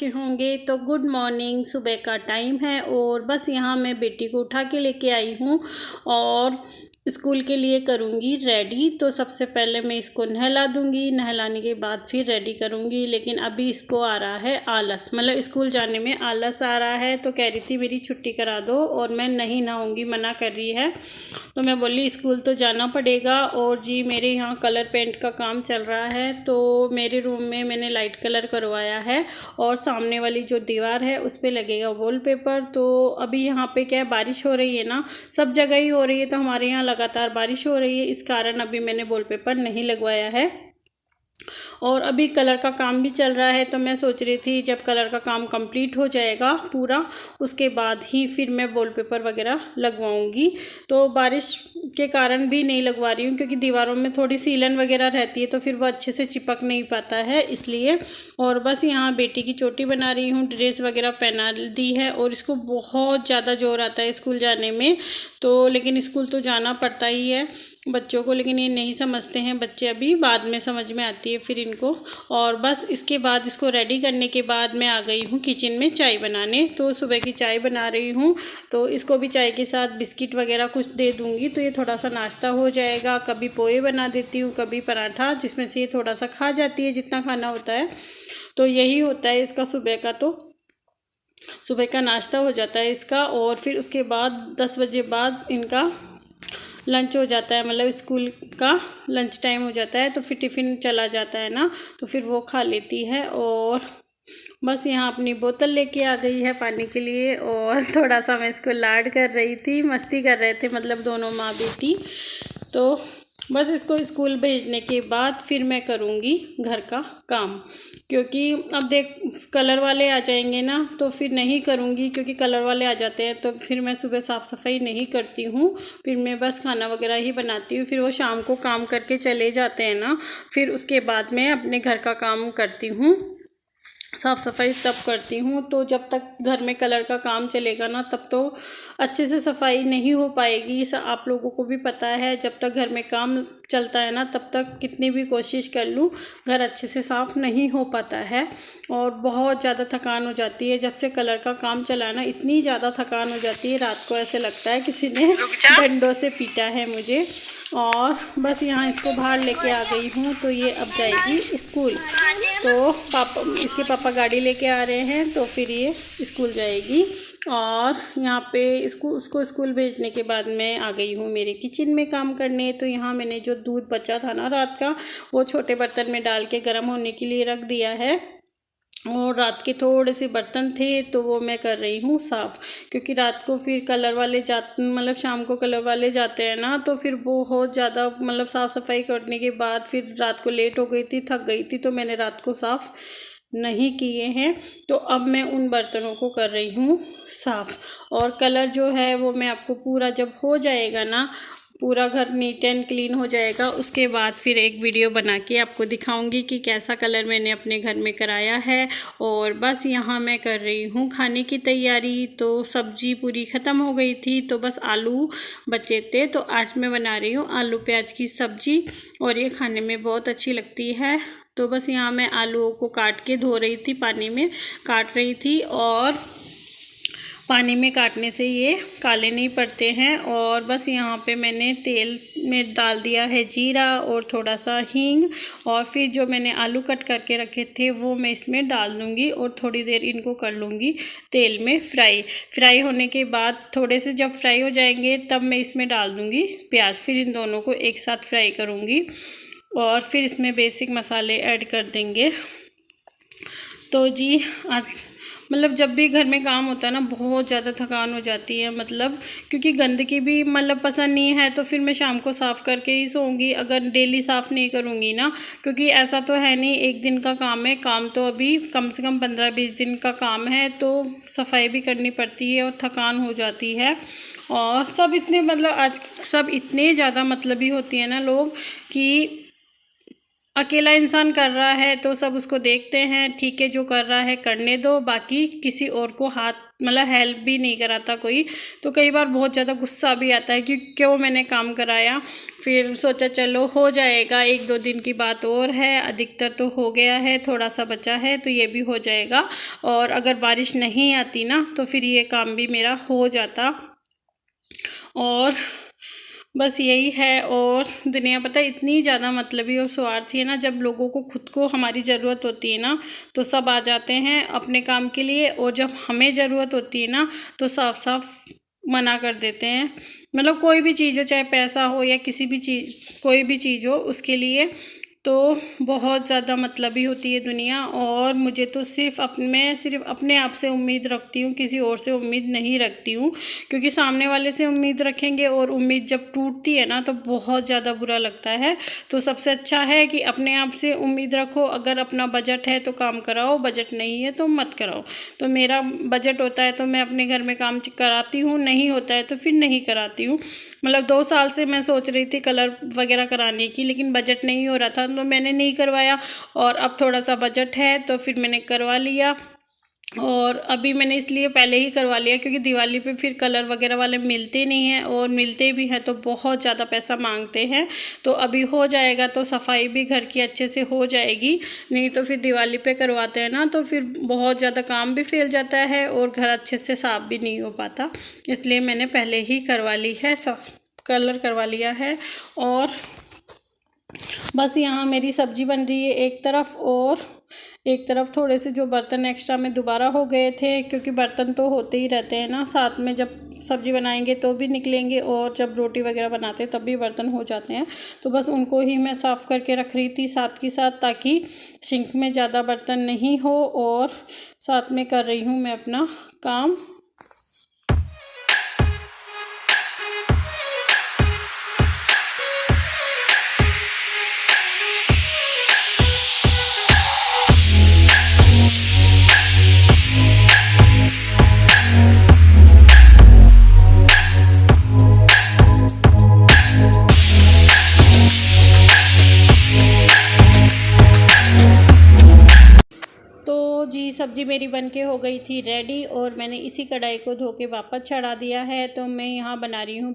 अच्छे होंगे। तो गुड मॉर्निंग, सुबह का टाइम है और बस यहाँ मैं बेटी को उठा के लेके आई हूँ और स्कूल के लिए करूँगी रेडी। तो सबसे पहले मैं इसको नहला दूँगी, नहलाने के बाद फिर रेडी करूँगी। लेकिन अभी इसको आ रहा है आलस, मतलब स्कूल जाने में आलस आ रहा है। तो कह रही थी मेरी छुट्टी करा दो और मैं नहीं नहाऊँगी, मना कर रही है। तो मैं बोली स्कूल तो जाना पड़ेगा। और जी मेरे यहाँ कलर पेंट का काम चल रहा है। तो मेरे रूम में मैंने लाइट कलर करवाया है और सामने वाली जो दीवार है उस पर लगेगा वॉलपेपर। तो अभी यहाँ पे क्या है, बारिश हो रही है ना, सब जगह ही हो रही है, तो हमारे यहाँ लगातार बारिश हो रही है, इस कारण अभी मैंने वॉलपेपर नहीं लगवाया है। और अभी कलर का काम भी चल रहा है। तो मैं सोच रही थी जब कलर का काम कंप्लीट हो जाएगा पूरा, उसके बाद ही फिर मैं वॉलपेपर वगैरह लगवाऊंगी। तो बारिश के कारण भी नहीं लगवा रही हूँ, क्योंकि दीवारों में थोड़ी सीलन वगैरह रहती है तो फिर वो अच्छे से चिपक नहीं पाता है, इसलिए। और बस यहाँ बेटी की चोटी बना रही हूँ, ड्रेस वगैरह पहना दी है। और इसको बहुत ज़्यादा जोर आता है स्कूल जाने में, तो लेकिन स्कूल तो जाना पड़ता ही है बच्चों को। लेकिन ये नहीं समझते हैं बच्चे, अभी बाद में समझ में आती है फिर इनको। और बस इसके बाद इसको रेडी करने के बाद मैं आ गई हूँ किचन में चाय बनाने। तो सुबह की चाय बना रही हूँ, तो इसको भी चाय के साथ बिस्किट वगैरह कुछ दे दूँगी, तो ये थोड़ा सा नाश्ता हो जाएगा। कभी पोहे बना देती हूँ, कभी पराठा, जिसमें से ये थोड़ा सा खा जाती है जितना खाना होता है। तो यही होता है इसका सुबह का, तो सुबह का नाश्ता हो जाता है इसका। और फिर उसके बाद 10 बजे बाद इनका लंच हो जाता है, मतलब स्कूल का लंच टाइम हो जाता है। तो फिर टिफ़िन चला जाता है ना, तो फिर वो खा लेती है। और बस यहाँ अपनी बोतल लेके आ गई है पानी के लिए। और थोड़ा सा मैं इसको लाड कर रही थी, मस्ती कर रहे थे, मतलब दोनों माँ बेटी। तो बस इसको स्कूल भेजने के बाद फिर मैं करूँगी घर का काम, क्योंकि अब देख कलर वाले आ जाएंगे ना, तो फिर नहीं करूँगी, क्योंकि कलर वाले आ जाते हैं तो फिर मैं सुबह साफ़ सफाई नहीं करती हूँ। फिर मैं बस खाना वगैरह ही बनाती हूँ। फिर वो शाम को काम करके चले जाते हैं ना, फिर उसके बाद मैं अपने घर का काम करती हूँ, साफ़ सफाई तब करती हूँ। तो जब तक घर में कलर का काम चलेगा ना, तब तो अच्छे से सफाई नहीं हो पाएगी। आप लोगों को भी पता है, जब तक घर में काम चलता है ना, तब तक कितनी भी कोशिश कर लूँ घर अच्छे से साफ़ नहीं हो पाता है। और बहुत ज़्यादा थकान हो जाती है जब से कलर का काम चला है ना, इतनी ज़्यादा थकान हो जाती है, रात को ऐसे लगता है किसी ने डंडों से पीटा है मुझे। और बस यहाँ इसको बाहर लेके आ गई हूँ, तो ये अब जाएगी स्कूल। तो इसके पापा गाड़ी लेके आ रहे हैं, तो फिर ये स्कूल जाएगी। और यहाँ पे उसको स्कूल भेजने के बाद मैं आ गई हूँ मेरे किचन में काम करने। तो यहाँ मैंने जो दूध बचा था ना रात का, वो छोटे बर्तन में डाल के गर्म होने के लिए रख दिया है। और रात के थोड़े से बर्तन थे, तो वो मैं कर रही हूँ साफ़, क्योंकि रात को फिर कलर वाले मतलब शाम को कलर वाले जाते हैं ना, तो फिर बहुत ज़्यादा मतलब साफ़ सफाई करने के बाद फिर रात को लेट हो गई थी, थक गई थी, तो मैंने रात को साफ़ नहीं किए हैं। तो अब मैं उन बर्तनों को कर रही हूँ साफ़। और कलर जो है वो मैं आपको पूरा जब हो जाएगा ना, पूरा घर नीट एंड क्लीन हो जाएगा, उसके बाद फिर एक वीडियो बना के आपको दिखाऊंगी कि कैसा कलर मैंने अपने घर में कराया है। और बस यहाँ मैं कर रही हूँ खाने की तैयारी। तो सब्जी पूरी ख़त्म हो गई थी, तो बस आलू बचे थे, तो आज मैं बना रही हूँ आलू प्याज की सब्जी, और ये खाने में बहुत अच्छी लगती है। तो बस यहाँ मैं आलूओं को काट के धो रही थी, पानी में काट रही थी, और पानी में काटने से ये काले नहीं पड़ते हैं। और बस यहाँ पे मैंने तेल में डाल दिया है जीरा और थोड़ा सा हींग, और फिर जो मैंने आलू कट करके रखे थे वो मैं इसमें डाल दूँगी, और थोड़ी देर इनको कर लूँगी तेल में फ्राई होने के बाद थोड़े से जब फ्राई हो जाएंगे, तब मैं इसमें डाल दूँगी प्याज। फिर इन दोनों को एक साथ फ्राई करूँगी, और फिर इसमें बेसिक मसाले ऐड कर देंगे। तो जी आज मतलब जब भी घर में काम होता है ना, बहुत ज़्यादा थकान हो जाती है, मतलब क्योंकि गंदगी भी मतलब पसंद नहीं है, तो फिर मैं शाम को साफ़ करके ही सोऊंगी अगर डेली साफ़ नहीं करूँगी ना। क्योंकि ऐसा तो है नहीं एक दिन का काम है, काम तो अभी कम से कम 15-20 दिन का काम है, तो सफाई भी करनी पड़ती है और थकान हो जाती है। और सब इतने मतलब आज सब इतने ज़्यादा मतलबी होती है ना लोग, कि अकेला इंसान कर रहा है तो सब उसको देखते हैं, ठीक है जो कर रहा है करने दो, बाकी किसी और को हाथ मतलब हेल्प भी नहीं कराता कोई। तो कई बार बहुत ज़्यादा गुस्सा भी आता है कि क्यों मैंने काम कराया। फिर सोचा चलो हो जाएगा, 1-2 दिन की बात और है, अधिकतर तो हो गया है, थोड़ा सा बचा है तो ये भी हो जाएगा। और अगर बारिश नहीं आती ना तो फिर ये काम भी मेरा हो जाता। और बस यही है। और दुनिया पता है इतनी ज़्यादा मतलबी और स्वार्थी है ना, जब लोगों को खुद को हमारी ज़रूरत होती है ना तो सब आ जाते हैं अपने काम के लिए, और जब हमें ज़रूरत होती है ना तो साफ साफ मना कर देते हैं। मतलब कोई भी चीज़ हो, चाहे पैसा हो या किसी भी चीज़, कोई भी चीज़ हो, उसके लिए तो बहुत ज़्यादा मतलबी होती है दुनिया। और मुझे तो मैं सिर्फ अपने आप से उम्मीद रखती हूँ, किसी और से उम्मीद नहीं रखती हूँ, क्योंकि सामने वाले से उम्मीद रखेंगे और उम्मीद जब टूटती है ना तो बहुत ज़्यादा बुरा लगता है। तो सबसे अच्छा है कि अपने आप से उम्मीद रखो। अगर अपना बजट है तो काम कराओ, बजट नहीं है तो मत कराओ। तो मेरा बजट होता है तो मैं अपने घर में काम कराती हूँ, नहीं होता है तो फिर नहीं कराती हूँ। मतलब 2 साल से मैं सोच रही थी कलर वगैरह कराने की, लेकिन बजट नहीं हो रहा था तो मैंने नहीं करवाया। और अब थोड़ा सा बजट है तो फिर मैंने करवा लिया। और अभी मैंने इसलिए पहले ही करवा लिया क्योंकि दिवाली पे फिर कलर वगैरह वाले मिलते नहीं हैं, और मिलते भी हैं तो बहुत ज़्यादा पैसा मांगते हैं। तो अभी हो जाएगा तो सफाई भी घर की अच्छे से हो जाएगी, नहीं तो फिर दिवाली पे करवाते हैं ना तो फिर बहुत ज़्यादा काम भी फैल जाता है और घर अच्छे से साफ़ भी नहीं हो पाता। इसलिए मैंने पहले ही करवा ली है, सब कलर करवा लिया है। और बस यहाँ मेरी सब्ज़ी बन रही है एक तरफ, और एक तरफ थोड़े से जो बर्तन एक्स्ट्रा में दोबारा हो गए थे, क्योंकि बर्तन तो होते ही रहते हैं ना, साथ में जब सब्ज़ी बनाएंगे तो भी निकलेंगे और जब रोटी वगैरह बनाते हैं तब भी बर्तन हो जाते हैं। तो बस उनको ही मैं साफ़ करके रख रही थी साथ के साथ, ताकि सिंक में ज़्यादा बर्तन नहीं हो, और साथ में कर रही हूँ मैं अपना काम। जी सब्ज़ी मेरी बनके हो गई थी रेडी, और मैंने इसी कढ़ाई को धो के वापस चढ़ा दिया है। तो मैं यहाँ बना रही हूँ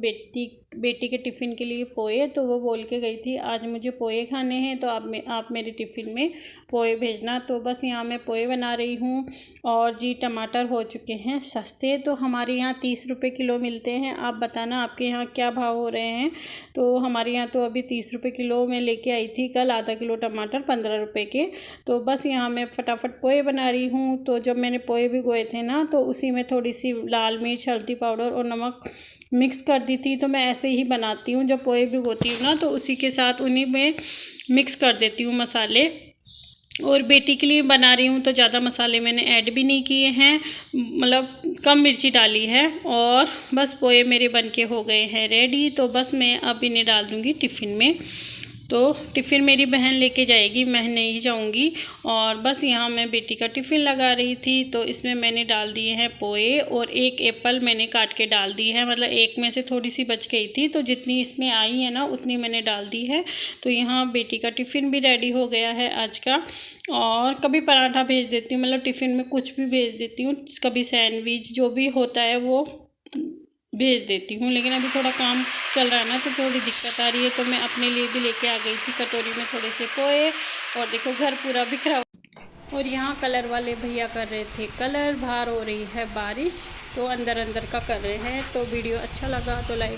बेटी के टिफ़िन के लिए पोहे। तो वो बोल के गई थी आज मुझे पोहे खाने हैं, तो आप मेरे टिफ़िन में पोहे भेजना। तो बस यहाँ मैं पोहे बना रही हूँ। और जी टमाटर हो चुके हैं सस्ते, तो हमारे यहाँ 30 रुपये किलो मिलते हैं। आप बताना आपके यहाँ क्या भाव हो रहे हैं। तो हमारे यहाँ तो अभी 30 रुपये किलो में लेके आई थी कल, आधा किलो टमाटर 15 रुपये के। तो बस यहाँ मैं फटाफट पोहे बना रही हूँ। तो जब मैंने पोहे भिगोए थे ना तो उसी में थोड़ी सी लाल मिर्च, हल्दी पाउडर और नमक मिक्स कर दी थी। तो मैं ऐसे ही बनाती हूँ, जब पोहे भिगोती हूँ ना तो उसी के साथ उन्हीं में मिक्स कर देती हूँ मसाले। और बेटी के लिए बना रही हूँ तो ज़्यादा मसाले मैंने ऐड भी नहीं किए हैं, मतलब कम मिर्ची डाली है। और बस पोहे मेरे बनके हो गए हैं रेडी। तो बस मैं अब इन्हें डाल दूँगी टिफ़िन में। तो टिफ़िन मेरी बहन लेके जाएगी, मैं नहीं जाऊंगी। और बस यहाँ मैं बेटी का टिफ़िन लगा रही थी। तो इसमें मैंने डाल दिए हैं पोहे, और एक एप्पल मैंने काट के डाल दी है, मतलब एक में से थोड़ी सी बच गई थी, तो जितनी इसमें आई है ना उतनी मैंने डाल दी है। तो यहाँ बेटी का टिफ़िन भी रेडी हो गया है आज का। और कभी पराठा भेज देती हूँ, मतलब टिफ़िन में कुछ भी भेज देती हूँ, कभी सैंडविच, जो भी होता है वो भेज देती हूँ। लेकिन अभी थोड़ा काम चल रहा है ना तो थोड़ी दिक्कत आ रही है। तो मैं अपने लिए भी लेके आ गई थी कटोरी में थोड़े से पोहे। और देखो घर पूरा बिखरा। और यहाँ कलर वाले भैया कर रहे थे कलर, बाहर हो रही है बारिश तो अंदर अंदर का कर रहे हैं। तो वीडियो अच्छा लगा तो लाइक